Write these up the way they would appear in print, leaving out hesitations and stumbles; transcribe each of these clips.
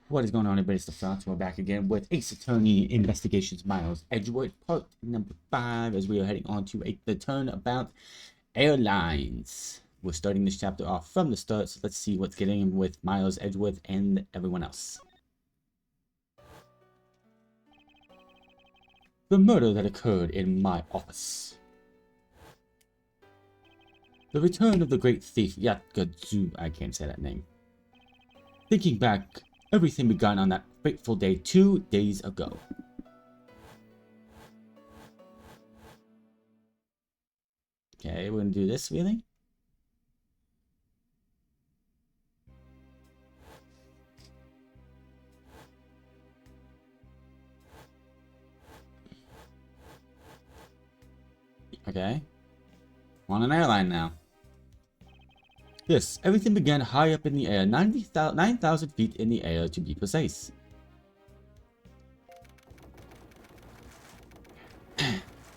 What is going on, everybody? It's the Frontz. We're back again with Ace Attorney Investigations Miles Edgeworth, part number 5, as we are heading on to the Turnabout Airlines. We're starting this chapter off from the start, so let's see what's getting in with Miles Edgeworth and everyone else. The murder that occurred in my office. The return of the great thief Yakadzu. I can't say that name. Thinking back, everything began on that fateful day 2 days ago. Okay, we're gonna do this, really? Okay. On an airline now. Yes, everything began high up in the air, 9,000 feet in the air to be precise.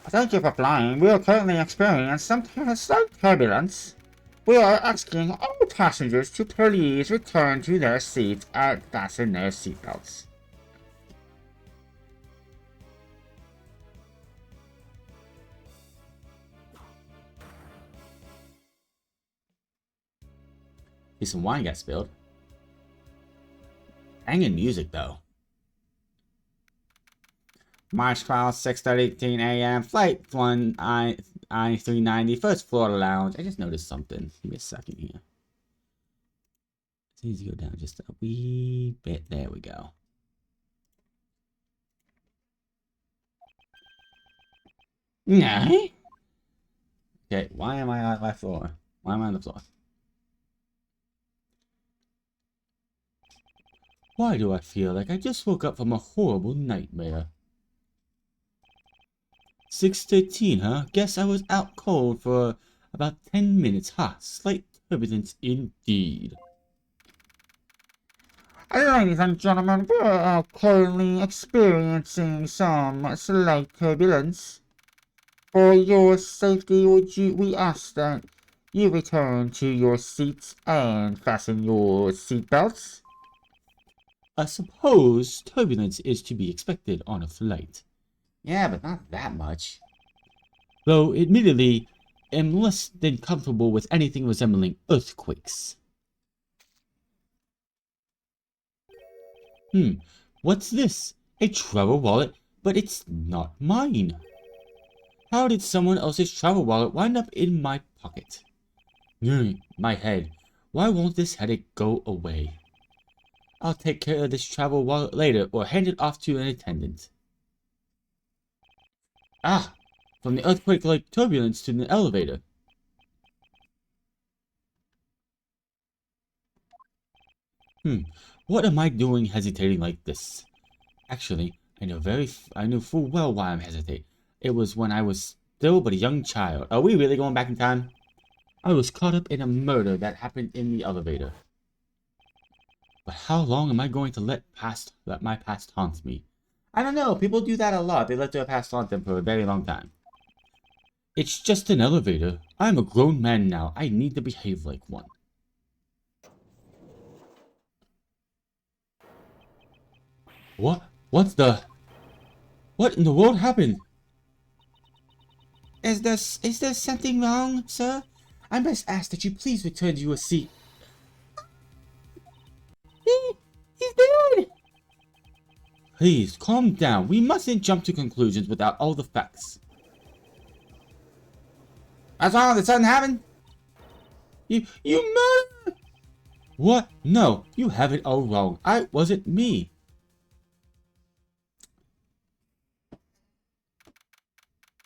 Thank you for flying. We are currently experiencing some slight turbulence. We are asking all passengers to please return to their seats and fasten their seatbelts. Some wine got spilled. Banging music, though. March 12th, 6:13 a.m. Flight 1 I-390, first floor lounge. I just noticed something. Give me a second here. It's easy to go down just a wee bit. There we go. No. Okay, why am I on my floor? Why am I on the floor? Why do I feel like I just woke up from a horrible nightmare? 6:13, huh? Guess I was out cold for about 10 minutes. Ha! Slight turbulence indeed. Ladies and gentlemen, we are currently experiencing some slight turbulence. For your safety, we ask that you return to your seats and fasten your seatbelts. I suppose turbulence is to be expected on a flight. Yeah, but not that much. Though, admittedly, am less than comfortable with anything resembling earthquakes. What's this? A travel wallet? But it's not mine. How did someone else's travel wallet wind up in my pocket? My head. Why won't this headache go away? I'll take care of this travel wallet later, or hand it off to an attendant. Ah! From the earthquake-like turbulence to the elevator. What am I doing hesitating like this? Actually, I knew full well why I'm hesitating. It was when I was still but a young child. Are we really going back in time? I was caught up in a murder that happened in the elevator. But how long am I going to let my past haunt me? I don't know. People do that a lot. They let their past haunt them for a very long time. It's just an elevator. I'm a grown man now. I need to behave like one. What? What in the world happened? Is there something wrong, sir? I must ask that you please return to your seat. He's dead! Please, calm down. We mustn't jump to conclusions without all the facts. That's all that sudden happened? You murdered! What? No, you have it all wrong. I wasn't me.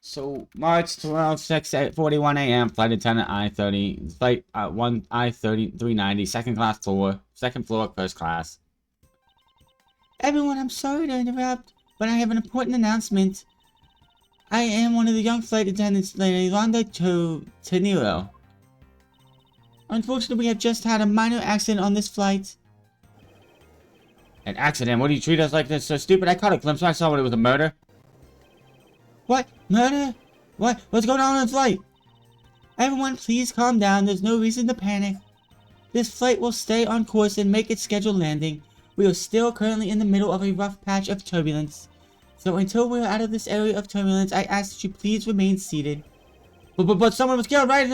So, March 12th, 6:41 a.m. Flight attendant I-30, flight 1 I-390, second floor, first class. Everyone, I'm sorry to interrupt, but I have an important announcement. I am one of the young flight attendants, Lady Londa Tenero. Unfortunately, we have just had a minor accident on this flight. An accident? What do you treat us like this? So stupid. I caught a glimpse. I saw it was a murder. What? Murder? What? What's going on the flight? Everyone, please calm down. There's no reason to panic. This flight will stay on course and make its scheduled landing. We are still currently in the middle of a rough patch of turbulence. So until we're out of this area of turbulence, I ask that you please remain seated. But someone was killed, right?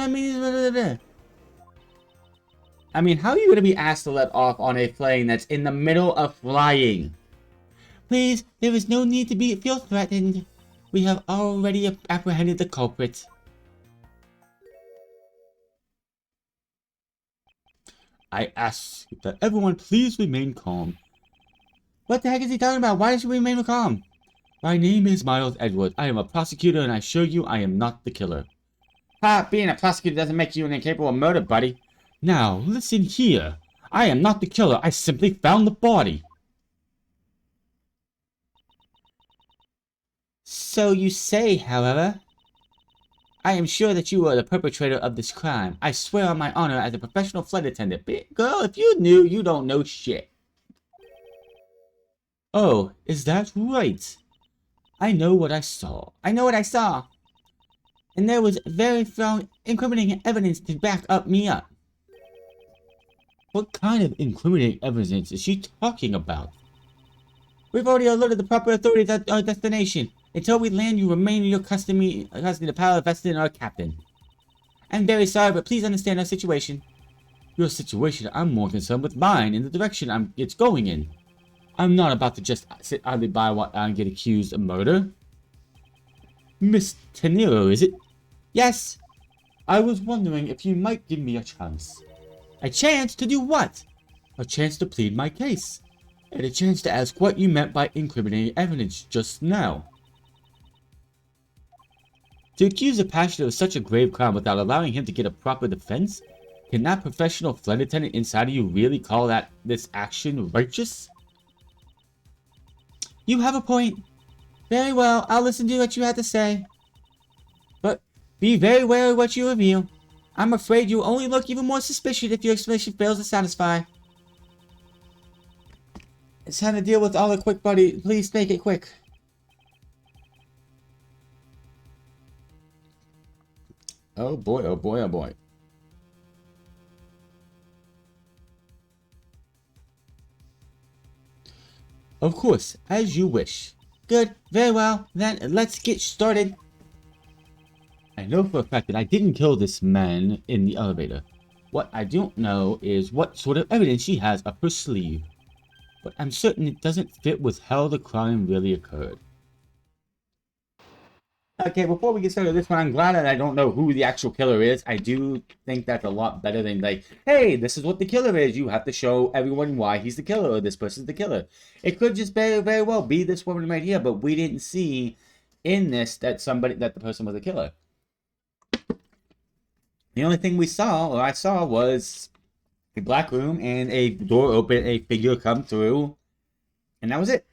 I mean, how are you going to be asked to let off on a plane that's in the middle of flying? Please, there is no need to feel threatened. We have already apprehended the culprit. I ask that everyone please remain calm. What the heck is he talking about? Why should we remain calm? My name is Miles Edgeworth. I am a prosecutor, and I assure you I am not the killer. Ha! Being a prosecutor doesn't make you an incapable of murder, buddy. Now, listen here. I am not the killer. I simply found the body. So you say, however. I am sure that you are the perpetrator of this crime. I swear on my honor as a professional flight attendant. Girl, if you knew, you don't know shit. Oh, is that right? I know what I saw. And there was very strong incriminating evidence to back me up. What kind of incriminating evidence is she talking about? We've already alerted the proper authorities at our destination. Until we land, you remain in your custody, the power vested in our captain. I'm very sorry, but please understand our situation. Your situation? I'm more concerned with mine and the direction it's going in. I'm not about to just sit idly by and get accused of murder. Miss Tenero, is it? Yes. I was wondering if you might give me a chance. A chance to do what? A chance to plead my case. And a chance to ask what you meant by incriminating evidence just now. To accuse a passenger of such a grave crime without allowing him to get a proper defense? Can that professional flight attendant inside of you really call this action righteous? You have a point. Very well, I'll listen to what you have to say. But be very wary of what you reveal. I'm afraid you'll only look even more suspicious if your explanation fails to satisfy. It's time to deal with all the quick, buddy. Please make it quick. Oh boy, oh boy, oh boy. Of course, as you wish. Good, very well, then let's get started. I know for a fact that I didn't kill this man in the elevator. What I don't know is what sort of evidence she has up her sleeve. But I'm certain it doesn't fit with how the crime really occurred. Okay, before we get started with this one, I'm glad that I don't know who the actual killer is. I do think that's a lot better than like, hey, this is what the killer is. You have to show everyone why he's the killer or this person's the killer. It could just very, very well be this woman right here, but we didn't see in this that the person was a killer. The only thing we saw, or I saw, was a black room and a door open, a figure come through, and that was it.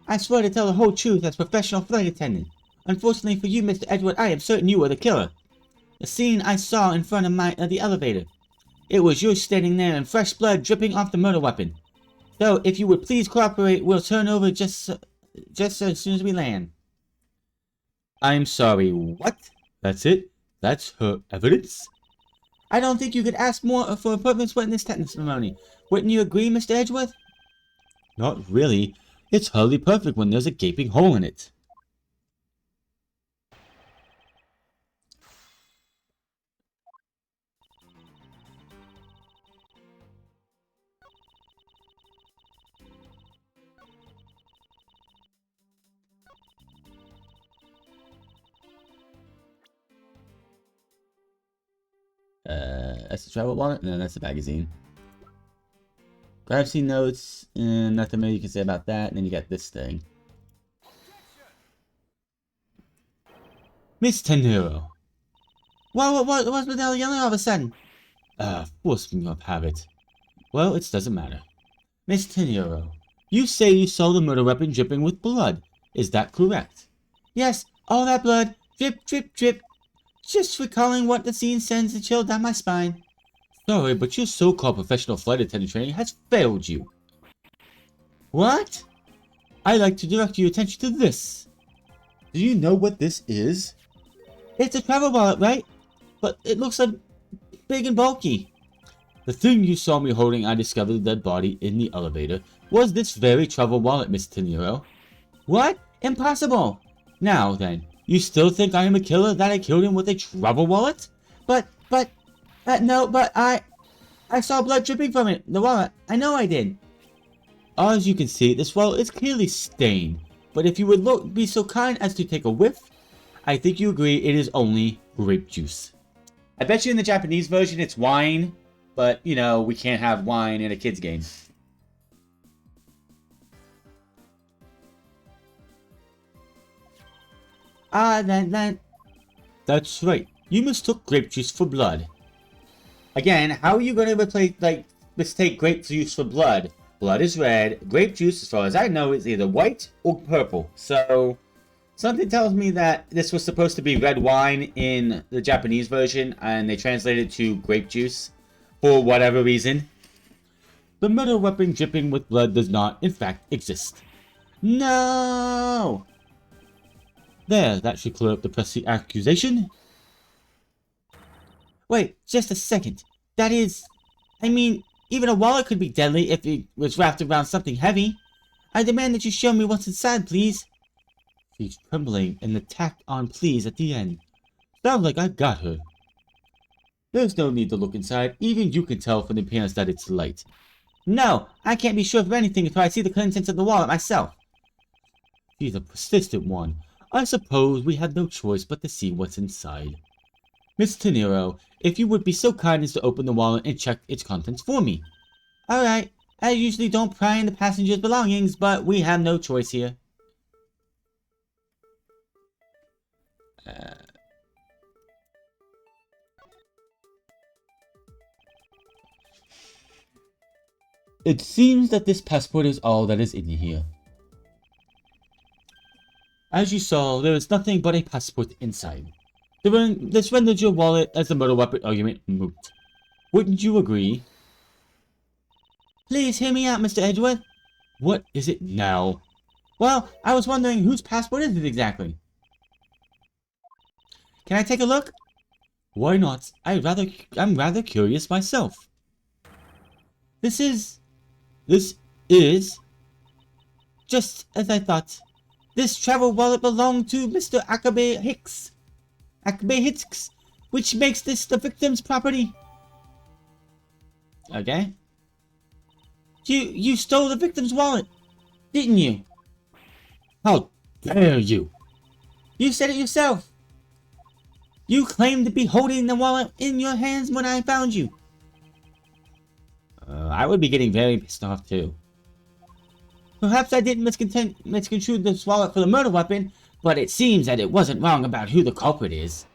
I swear to tell the whole truth as professional flight attendant. Unfortunately for you, Mr. Edgeworth, I am certain you were the killer. The scene I saw in front of the elevator. It was you standing there and fresh blood dripping off the murder weapon. So, if you would please cooperate, we'll turn over just as soon as we land. I'm sorry, what? That's it? That's her evidence? I don't think you could ask more for a permanent witness testimony. Wouldn't you agree, Mr. Edgeworth? Not really. It's hardly perfect when there's a gaping hole in it. That's the travel wallet, and then that's the magazine. Privacy notes, and nothing more you can say about that. And then you got this thing. Miss Tenero. What's with that yelling all of a sudden? Forcing of habit. Well, it doesn't matter. Miss Tenero, you say you saw the murder weapon dripping with blood. Is that correct? Yes, all that blood. Drip, drip, drip. Just recalling what the scene sends a chill down my spine. Sorry, but your so-called professional flight attendant training has failed you. What? I'd like to direct your attention to this. Do you know what this is? It's a travel wallet, right? But it looks like big and bulky. The thing you saw me holding, I discovered the dead body in the elevator, was this very travel wallet, Miss Tenero. What? Impossible! Now then, you still think I am a killer, that I killed him with a travel wallet? No, but I saw blood dripping from it, the wallet. I know I did. As you can see, this wallet is clearly stained, but if you would be so kind as to take a whiff, I think you agree it is only grape juice. I bet you in the Japanese version it's wine, but, you know, we can't have wine in a kid's game. That's right. You mistook grape juice for blood. Again, how are you going to mistake grape juice for blood? Blood is red. Grape juice, as far as I know, is either white or purple. So, something tells me that this was supposed to be red wine in the Japanese version, and they translated it to grape juice for whatever reason. The murder weapon dripping with blood does not, in fact, exist. No! There, that should clear up the pressing accusation. Wait, just a second. That is... I mean, even a wallet could be deadly if it was wrapped around something heavy. I demand that you show me what's inside, please. She's trembling and the tacked on please at the end. Sounds like I got her. There's no need to look inside. Even you can tell from the appearance that it's light. No, I can't be sure of anything until I see the contents of the wallet myself. She's a persistent one. I suppose we have no choice but to see what's inside. Miss Tenero, if you would be so kind as to open the wallet and check its contents for me. Alright, I usually don't pry in the passengers' belongings, but we have no choice here. It seems that this passport is all that is in here. As you saw, there is nothing but a passport inside. This renders your wallet as the murder weapon argument moot. Wouldn't you agree? Please hear me out, Mr. Edgeworth. What is it now? Well, I was wondering whose passport is it exactly? Can I take a look? Why not? I'm rather curious myself. This is... just as I thought. This travel wallet belonged to Mr. Akabe Hicks, which makes this the victim's property. Okay. You stole the victim's wallet, didn't you? How dare you? You said it yourself. You claimed to be holding the wallet in your hands when I found you. I would be getting very pissed off too. Perhaps I didn't misconstrue this wallet for the murder weapon, but it seems that it wasn't wrong about who the culprit is.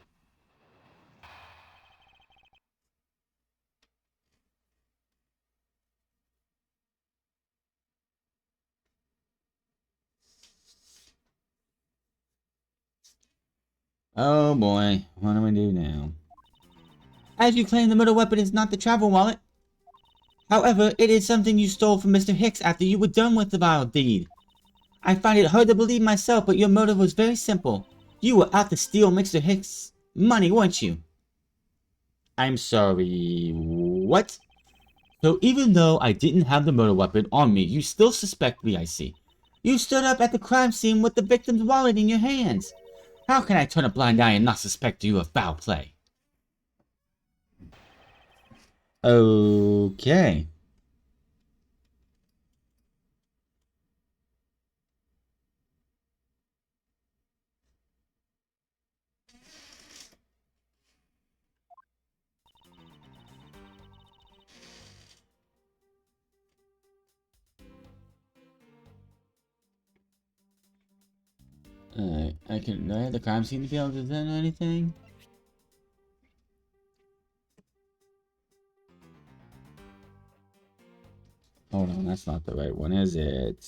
Oh boy, what do we do now? As you claim, the murder weapon is not the travel wallet. However, it is something you stole from Mr. Hicks after you were done with the vile deed. I find it hard to believe myself, but your motive was very simple. You were out to steal Mr. Hicks' money, weren't you? I'm sorry, what? So even though I didn't have the murder weapon on me, you still suspect me, I see. You stood up at the crime scene with the victim's wallet in your hands. How can I turn a blind eye and not suspect you of foul play? Okay. Do I have the crime scene to be able to do anything? Hold on, that's not the right one, is it?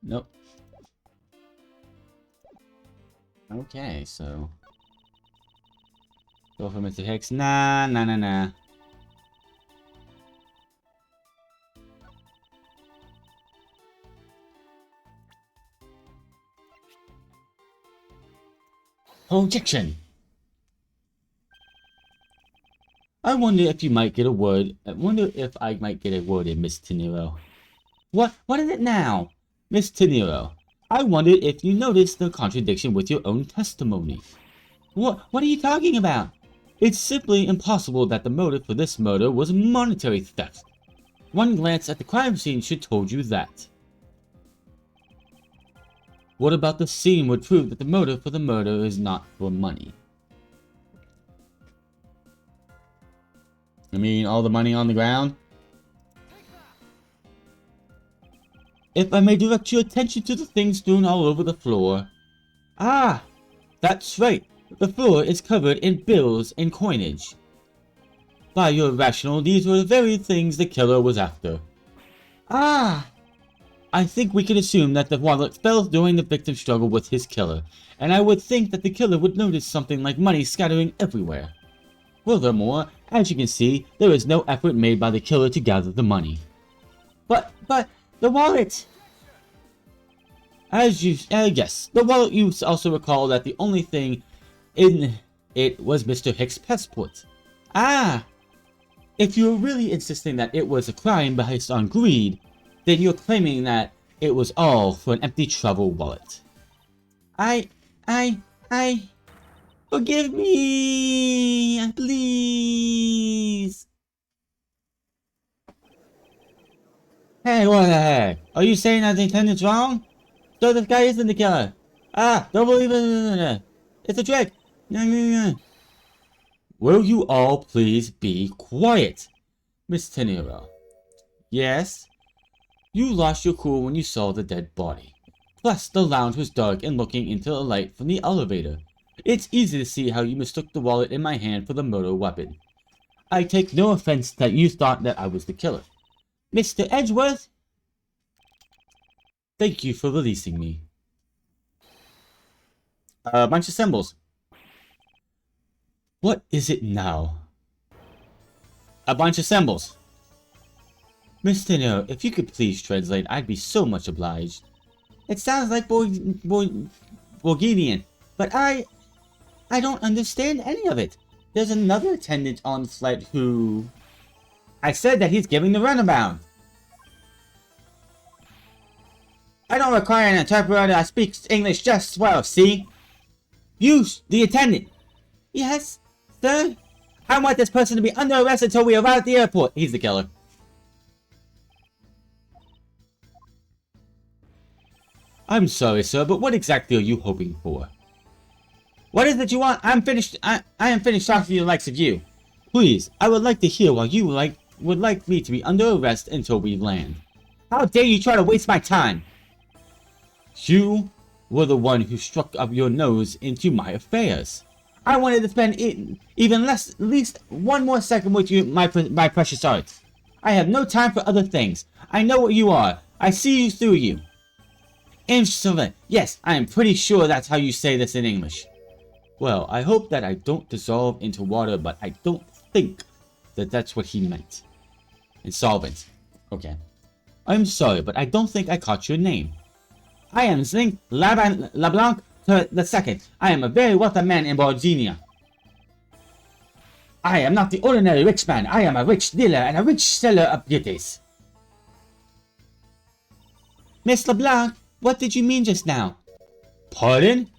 Nope. Okay, so... Go for Mr. Hicks. Nah. Projection. I wonder if you might get a word. I wonder if I might get a word in, Miss Tenero. What is it now? Miss Tenero, I wondered if you noticed the contradiction with your own testimony. What are you talking about? It's simply impossible that the motive for this murder was monetary theft. One glance at the crime scene should told you that. What about the scene would prove that the motive for the murder is not for money? I mean, all the money on the ground? If I may direct your attention to the things strewn all over the floor. Ah, that's right. The floor is covered in bills and coinage. By your rational, these were the very things the killer was after. Ah! I think we can assume that the wallet fell during the victim's struggle with his killer, and I would think that the killer would notice something like money scattering everywhere. Furthermore, as you can see, there is no effort made by the killer to gather the money. But, the wallet! Yes, the wallet. You also recall that the only thing in it was Mr. Hicks' passport. Ah! If you're really insisting that it was a crime based on greed, then you're claiming that it was all for an empty travel wallet. Forgive me, please. Hey, what the heck? Are you saying that the intendant's wrong? So this guy isn't the killer. Ah, don't believe it. It's a trick. Will you all please be quiet? Miss Tenero. Yes? You lost your cool when you saw the dead body. Plus, the lounge was dark and looking into the light from the elevator. It's easy to see how you mistook the wallet in my hand for the murder weapon. I take no offense that you thought that I was the killer. Mr. Edgeworth? Thank you for releasing me. A bunch of symbols. What is it now? A bunch of symbols. Miss Tenero, if you could please translate, I'd be so much obliged. It sounds like Bulgarian, but I don't understand any of it. There's another attendant on the flight who... I said that he's giving the runabout. I don't require an interpreter that speaks English just well, see? You, the attendant. Yes, sir? I want this person to be under arrest until we arrive at the airport. He's the killer. I'm sorry, sir, but what exactly are you hoping for? What is it you want? I'm finished. I am finished talking to the likes of you. Please, I would like to hear why you would like me to be under arrest until we land. How dare you try to waste my time? You were the one who struck up your nose into my affairs. I wanted to spend at least one more second with you, my precious art. I have no time for other things. I know what you are. I see you through you. Insolent. Yes, I am pretty sure that's how you say this in English. Well, I hope that I don't dissolve into water, but I don't think that that's what he meant. Insolvent. Okay. I'm sorry, but I don't think I caught your name. I am Zing LeBlanc II. I am a very wealthy man in Borginia. I am not the ordinary rich man. I am a rich dealer and a rich seller of beauties. Miss LeBlanc, what did you mean just now? Pardon?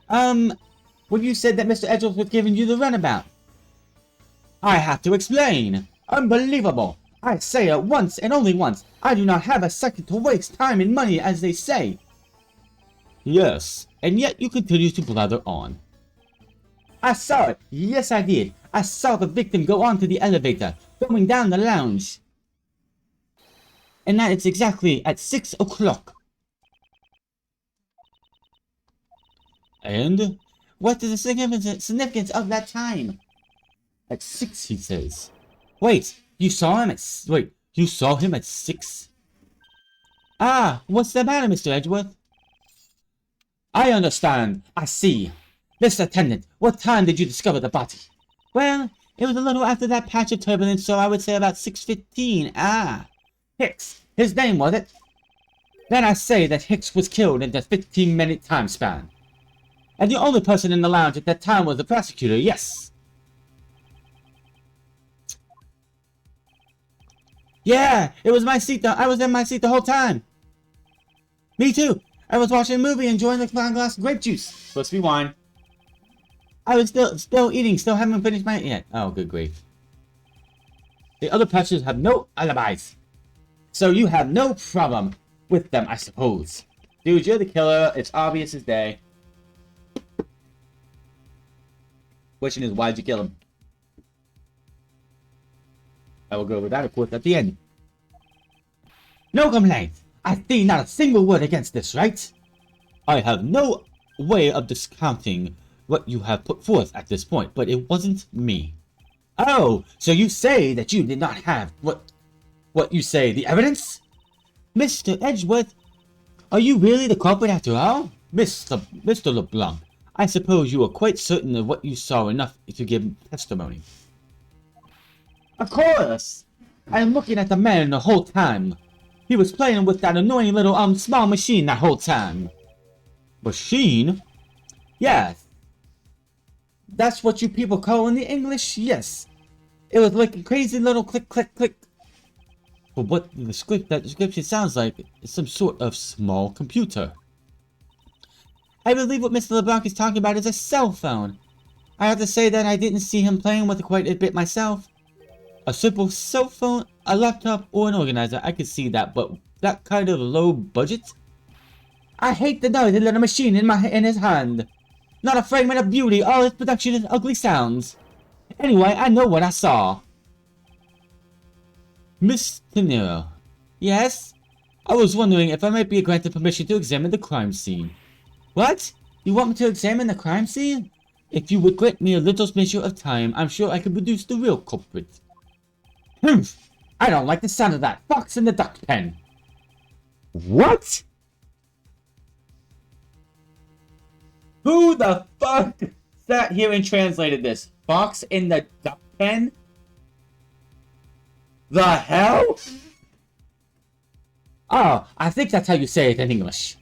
When you said that Mr. Edgeworth was giving you the runabout. I have to explain. Unbelievable. I say it once and only once. I do not have a second to waste time and money, as they say. Yes, and yet you continue to blather on. I saw it. Yes, I did. I saw the victim go onto the elevator, going down the lounge. And that is exactly at 6 o'clock. And what is the significance of that time? At 6, he says. Wait, you saw him at 6? Ah, what's the matter, Mr. Edgeworth? I understand. I see. Mr. Attendant, what time did you discover the body? Well, it was a little after that patch of turbulence, so I would say about 6:15. Ah. Hicks. His name, was it? Then I say that Hicks was killed in the 15-minute time span. And the only person in the lounge at that time was the prosecutor, yes. Yeah, it was my seat. I was in my seat the whole time. Me too. I was watching a movie, enjoying the glass of grape juice. Supposed to be wine. I was still eating, still haven't finished my yet. Oh, good grief. The other passengers have no alibis. So you have no problem with them, I suppose. Dude, you're the killer. It's obvious as day. Question is, why'd you kill him? I will go over that, of course, at the end. No complaints. I see not a single word against this, right? I have no way of discounting what you have put forth at this point, but it wasn't me. Oh, so you say that you did not have what you say, the evidence? Mr. Edgeworth, are you really the culprit after all? Mr. LeBlanc, I suppose you are quite certain of what you saw enough to give testimony. Of course! I am looking at the man the whole time. He was playing with that annoying little small machine that whole time. Machine? Yes. That's what you people call in the English? Yes. It was like a crazy little click, click, click. But what that description sounds like is some sort of small computer. I believe what Mr. LeBlanc is talking about is a cell phone. I have to say that I didn't see him playing with it quite a bit myself. A simple cell phone, a laptop, or an organizer, I could see that, but that kind of low budget? I hate the noisy little machine in his hand. Not a fragment of beauty, all his production is ugly sounds. Anyway, I know what I saw. Miss De Niro. Yes? I was wondering if I might be granted permission to examine the crime scene. What? You want me to examine the crime scene? If you would grant me a little measure of time, I'm sure I could produce the real culprit. Humph! I don't like the sound of that. Fox in the duck pen. What? Who the fuck sat here and translated this? Fox in the duck pen? The hell? Oh, I think that's how you say it in English.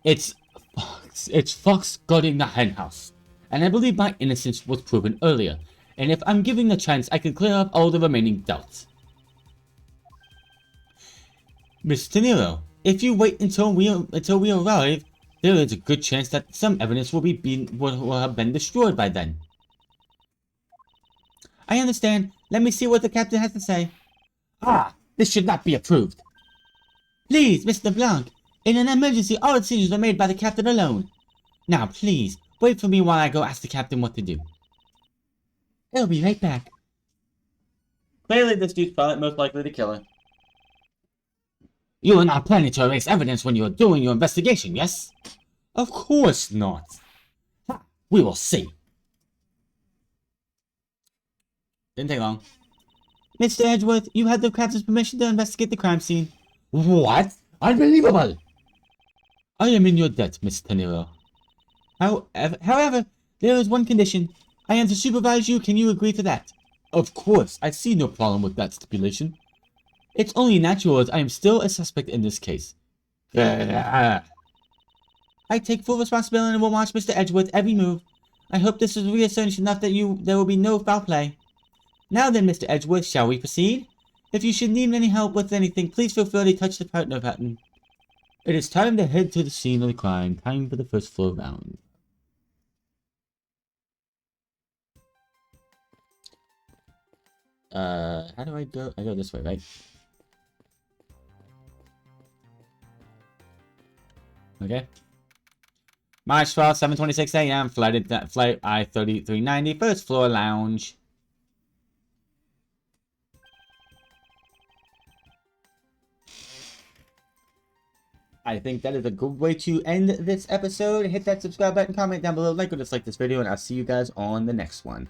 It's Fox. It's Fox guarding the henhouse. And I believe my innocence was proven earlier. And if I'm given the chance, I can clear up all the remaining doubts. Miss De Niro, if you wait until we arrive, there is a good chance that some evidence will have been destroyed by then. I understand. Let me see what the captain has to say. Ah, this should not be approved. Please, Mr. Blanc, in an emergency, all decisions are made by the captain alone. Now, please, wait for me while I go ask the captain what to do. I'll be right back. Clearly, this dude's probably most likely the killer. You are not planning to erase evidence when you are doing your investigation, yes? Of course not. Ha, we will see. Didn't take long. Mr. Edgeworth, you had the captain's permission to investigate the crime scene. What? Unbelievable! I am in your debt, Miss De Niro. However, there is one condition. I am to supervise you. Can you agree to that? Of course, I see no problem with that stipulation. It's only natural as I am still a suspect in this case. I take full responsibility and will watch Mr. Edgeworth every move. I hope this is reassurance enough that there will be no foul play. Now then, Mr. Edgeworth, shall we proceed? If you should need any help with anything, please feel free to touch the partner button. It is time to head to the scene of the crime. Time for the first floor round. How do I go? I go this way, right? Okay. March 12th, 7:26 a.m. Flight I-3390, first floor lounge. I think that is a good way to end this episode. Hit that subscribe button, comment down below, like or dislike this video, and I'll see you guys on the next one.